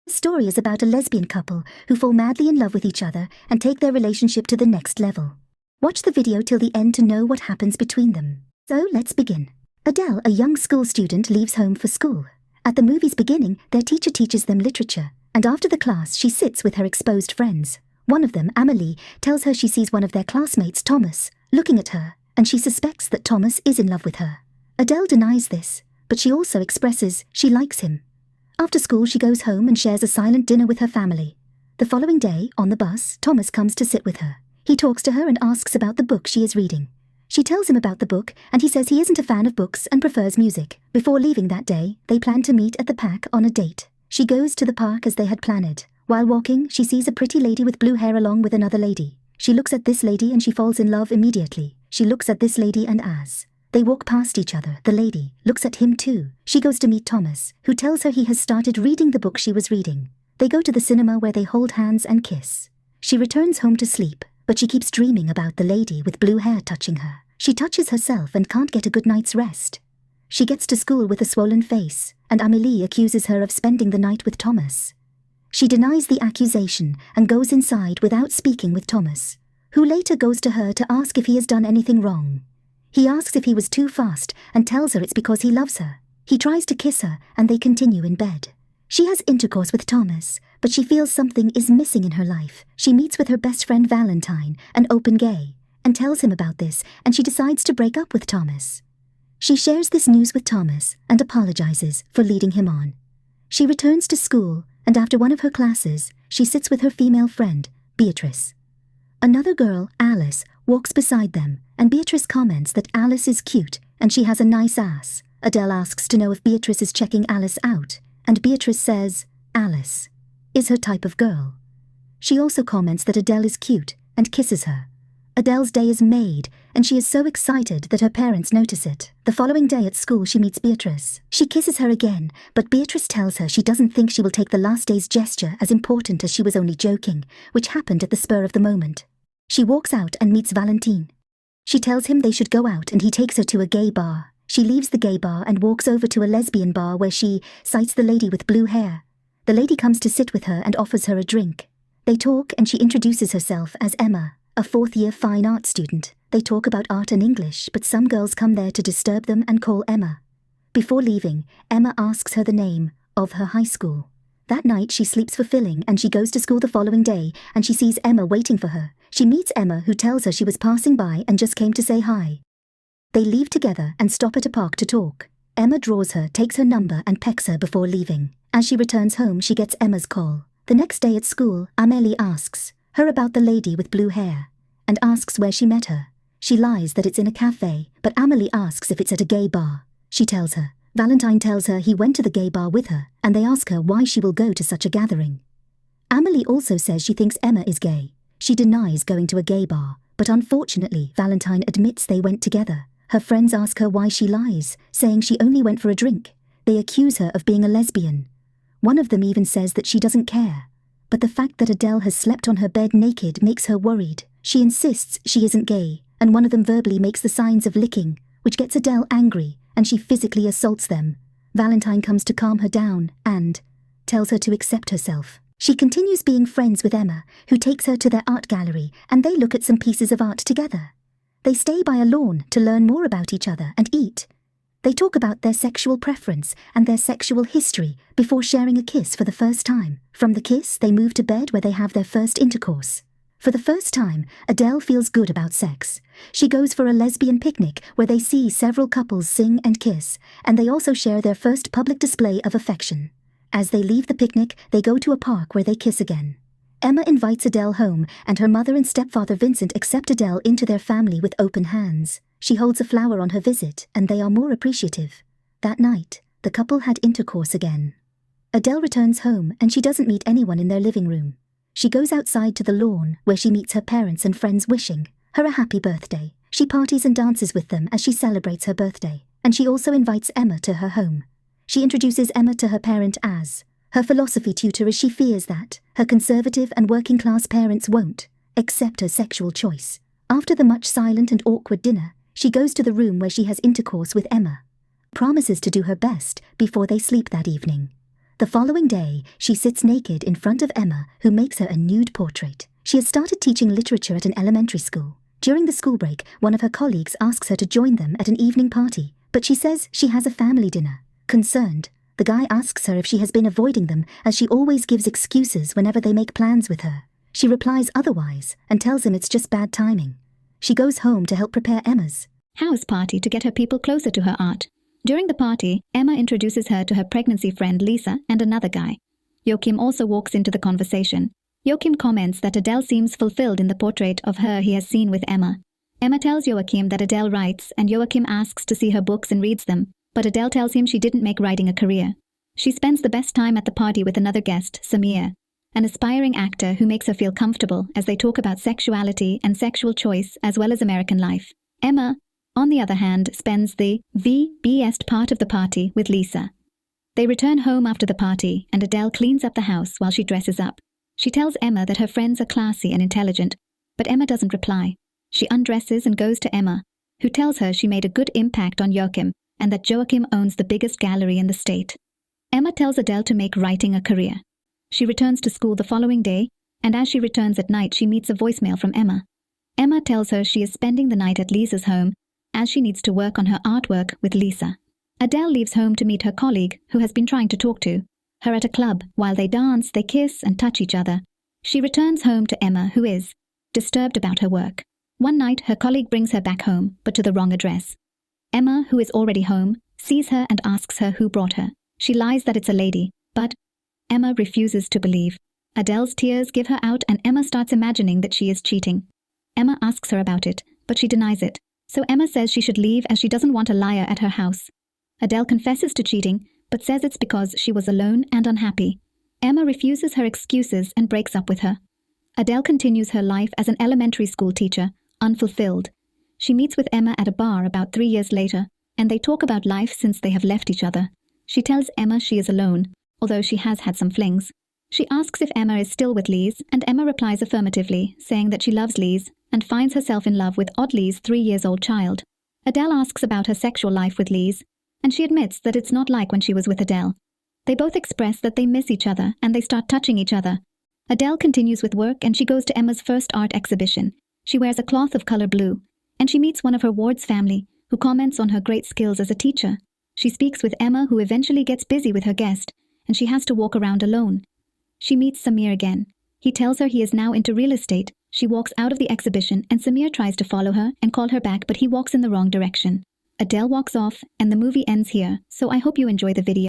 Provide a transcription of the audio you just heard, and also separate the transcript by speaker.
Speaker 1: The story is about a lesbian couple who fall madly in love with each other and take their relationship to the next level. Watch the video till the end to know what happens between them. So let's begin. Adele, a young school student, leaves home for school. At the movie's beginning, their teacher teaches them literature, and after the class she sits with her exposed friends. One of them, Amelie, tells her she sees one of their classmates, Thomas, looking at her, and she suspects that Thomas is in love with her. Adele denies this, but she also expresses she likes him. After school she goes home and shares a silent dinner with her family. The following day, on the bus, Thomas comes to sit with her. He talks to her and asks about the book she is reading. She tells him about the book, and he says he isn't a fan of books and prefers music. Before leaving that day, they plan to meet at the park on a date. She goes to the park as they had planned. While walking, she sees a pretty lady with blue hair along with another lady. She looks at this lady and she falls in love immediately. She looks at this lady and as they walk past each other, the lady looks at him too. She goes to meet Thomas, who tells her he has started reading the book she was reading. They go to the cinema where they hold hands and kiss. She returns home to sleep, but she keeps dreaming about the lady with blue hair touching her. She touches herself and can't get a good night's rest. She gets to school with a swollen face, and Amélie accuses her of spending the night with Thomas. She denies the accusation and goes inside without speaking with Thomas, who later goes to her to ask if he has done anything wrong. He asks if he was too fast and tells her it's because he loves her. He tries to kiss her and they continue in bed. She has intercourse with Thomas, but she feels something is missing in her life. She meets with her best friend Valentine, an open gay, and tells him about this, and she decides to break up with Thomas. She shares this news with Thomas and apologizes for leading him on. She returns to school, and after one of her classes, she sits with her female friend, Beatrice. Another girl, Alice, walks beside them, and Beatrice comments that Alice is cute and she has a nice ass. Adele asks to know if Beatrice is checking Alice out, and Beatrice says Alice is her type of girl. She also comments that Adele is cute and kisses her. Adele's day is made, and she is so excited that her parents notice it. The following day at school she meets Beatrice. She kisses her again, but Beatrice tells her she doesn't think she will take the last day's gesture as important as she was only joking, which happened at the spur of the moment. She walks out and meets Valentine. She tells him they should go out and he takes her to a gay bar. She leaves the gay bar and walks over to a lesbian bar where she sights the lady with blue hair. The lady comes to sit with her and offers her a drink. They talk and she introduces herself as Emma, a fourth-year fine art student. They talk about art and English, but some girls come there to disturb them and call Emma. Before leaving, Emma asks her the name of her high school. That night she sleeps fulfilling and she goes to school the following day and she sees Emma waiting for her. She meets Emma, who tells her she was passing by and just came to say hi. They leave together and stop at a park to talk. Emma draws her, takes her number and pecks her before leaving. As she returns home she gets Emma's call. The next day at school, Amélie asks her about the lady with blue hair and asks where she met her. She lies that it's in a cafe, but Amélie asks if it's at a gay bar. She tells her. Valentine tells her he went to the gay bar with her, and they ask her why she will go to such a gathering. Amélie also says she thinks Emma is gay. She denies going to a gay bar, but unfortunately Valentine admits they went together. Her friends ask her why she lies, saying she only went for a drink. They accuse her of being a lesbian. One of them even says that she doesn't care. But the fact that Adele has slept on her bed naked makes her worried. She insists she isn't gay, and one of them verbally makes the signs of licking, which gets Adele angry, and she physically assaults them. Valentine comes to calm her down and tells her to accept herself. She continues being friends with Emma, who takes her to their art gallery, and they look at some pieces of art together. They stay by a lawn to learn more about each other and eat. They talk about their sexual preference and their sexual history before sharing a kiss for the first time. From the kiss, they move to bed where they have their first intercourse. For the first time, Adele feels good about sex. She goes for a lesbian picnic where they see several couples sing and kiss, and they also share their first public display of affection. As they leave the picnic, they go to a park where they kiss again. Emma invites Adele home, and her mother and stepfather Vincent accept Adele into their family with open hands. She holds a flower on her visit, and they are more appreciative. That night, the couple had intercourse again. Adele returns home, and she doesn't meet anyone in their living room. She goes outside to the lawn, where she meets her parents and friends wishing her a happy birthday. She parties and dances with them as she celebrates her birthday, and she also invites Emma to her home. She introduces Emma to her parent as her philosophy tutor, as she fears that her conservative and working-class parents won't accept her sexual choice. After the much silent and awkward dinner, she goes to the room where she has intercourse with Emma, promises to do her best before they sleep that evening. The following day, she sits naked in front of Emma, who makes her a nude portrait. She has started teaching literature at an elementary school. During the school break, one of her colleagues asks her to join them at an evening party, but she says she has a family dinner. Concerned, the guy asks her if she has been avoiding them, as she always gives excuses whenever they make plans with her. She replies otherwise and tells him it's just bad timing. She goes home to help prepare Emma's
Speaker 2: house party to get her people closer to her art. During the party, Emma introduces her to her pregnancy friend Lisa and another guy. Joachim also walks into the conversation. Joachim comments that Adele seems fulfilled in the portrait of her he has seen with Emma. Emma tells Joachim that Adele writes, and Joachim asks to see her books and reads them, but Adele tells him she didn't make writing a career. She spends the best time at the party with another guest, Samir, an aspiring actor who makes her feel comfortable as they talk about sexuality and sexual choice as well as American life. Emma, on the other hand, spends the best part of the party with Lisa. They return home after the party, and Adele cleans up the house while she dresses up. She tells Emma that her friends are classy and intelligent, but Emma doesn't reply. She undresses and goes to Emma, who tells her she made a good impact on Joachim and that Joachim owns the biggest gallery in the state. Emma tells Adele to make writing a career. She returns to school the following day, and as she returns at night, she meets a voicemail from Emma. Emma tells her she is spending the night at Lisa's home, as she needs to work on her artwork with Lisa. Adele leaves home to meet her colleague, who has been trying to talk to her at a club. While they dance, they kiss and touch each other. She returns home to Emma, who is disturbed about her work. One night, her colleague brings her back home, but to the wrong address. Emma, who is already home, sees her and asks her who brought her. She lies that it's a lady, but Emma refuses to believe. Adele's tears give her out, and Emma starts imagining that she is cheating. Emma asks her about it, but she denies it. So Emma says she should leave as she doesn't want a liar at her house. Adele confesses to cheating, but says it's because she was alone and unhappy. Emma refuses her excuses and breaks up with her. Adele continues her life as an elementary school teacher, unfulfilled. She meets with Emma at a bar about 3 years later, and they talk about life since they have left each other. She tells Emma she is alone, although she has had some flings. She asks if Emma is still with Lise, and Emma replies affirmatively, saying that she loves Lise and finds herself in love with Audley's 3-year-old child. Adele asks about her sexual life with Lise, and she admits that it's not like when she was with Adele. They both express that they miss each other, and they start touching each other. Adele continues with work, and she goes to Emma's first art exhibition. She wears a cloth of color blue, and she meets one of her ward's family, who comments on her great skills as a teacher. She speaks with Emma, who eventually gets busy with her guest, and she has to walk around alone. She meets Samir again. He tells her he is now into real estate. She walks out of the exhibition, and Samir tries to follow her and call her back, but he walks in the wrong direction. Adele walks off, and the movie ends here, so I hope you enjoy the video.